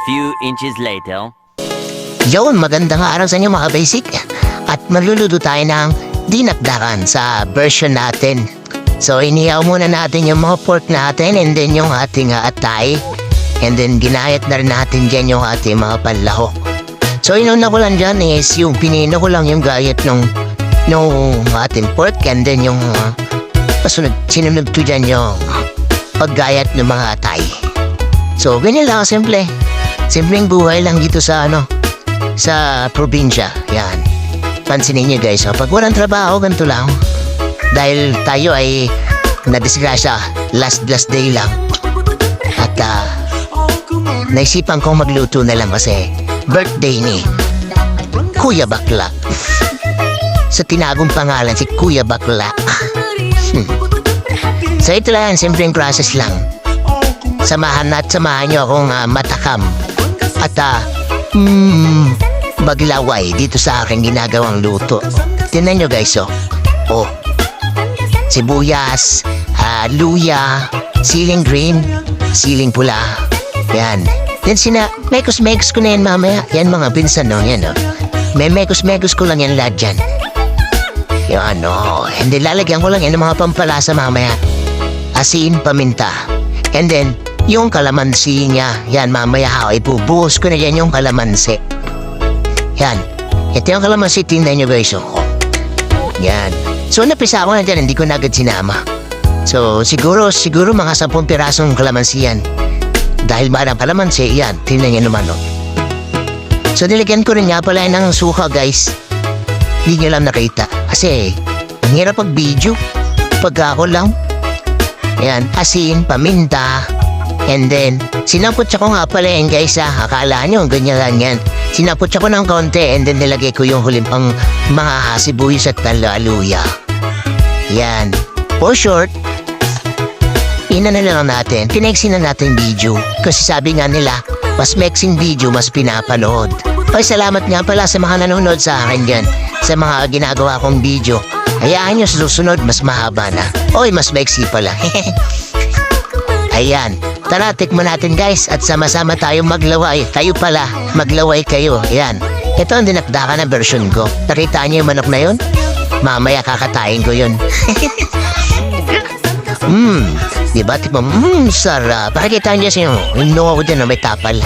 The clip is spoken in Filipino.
few inches later. Yun, magandang araw sa inyo mga basic. At maluluto tayo ng dinakdakan sa version natin. So, inihaw muna natin yung mga pork natin and then yung ating atay. And then, ginayat na rin natin dyan yung ating mga panlahok. So, inuna ko lang dyan is yung pinino ko lang yung gayat nung ating pork and then yung sinunod ko dyan yung paggayat ng mga atay. So, ganyan lang, simple. Simpleng buhay lang dito sa sa probinsya. Yan. Pansinin nyo guys, pag walang trabaho, ganito lang. Dahil tayo ay nadisgrasya, last day lang. At naisipan kong magluto na lang kasi birthday ni Kuya Bakla. Sa tinagong pangalan, si Kuya Bakla. So ito lang, simpleng process lang. Samahan nyo akong matakam. At maglaway dito sa aking ginagawang luto. Tingnan nyo guys, sibuyas, luya, siling green, siling pula. Yan. Then mekos ko na yan mamaya. Yan mga pinsan yan mekos ko lang yan lahat dyan. Yan and then lalagyan ko lang yan ng mga pampalasa mamaya. Asin, paminta. And then, yung kalamansi niya. Yan mamaya ibubuhos ko na yan yung kalamansi. Yan. Ito yung kalamansi, tingnan nyo guys. Yan. So napisa ko na dyan, hindi ko na agad sinama. So siguro mga 10 pirasong kalamansi yan. Dahil marang kalamansi, yan, tingnan nyo naman So nilagyan ko rin nga pala ng suka guys. Hindi nyo lang nakita. Kasi ang hirap pag-video. Pag ako lang. Yan, asin, paminta. And then, sinapot ko nga pala yan guys Akala nyo, ganyan lang yan. Sinapot ko ng konti and then nilagay ko yung huling pang mga sibuyas at luya. Yan. For short, na lang natin. Pinexin na natin video. Kasi sabi nga nila, mas mexing video, mas pinapanood. Ay, salamat nga pala sa mga nanonood sa akin dyan. Sa mga ginagawa kong video. Hayaan nyo sa susunod, mas mahaba na. Oy, mas mexy pala. Ayan. Tara, tikman natin guys at sama-sama tayong maglaway. Kayo pala, maglaway kayo. Ayan. Ito ang dinakdakan na version ko. Nakita niyo yung manok na yun? Mamaya kakatayin ko yun. Diba? Tipo, sarap. Pakikita niyo siya yung nungo ko dyan may tapal.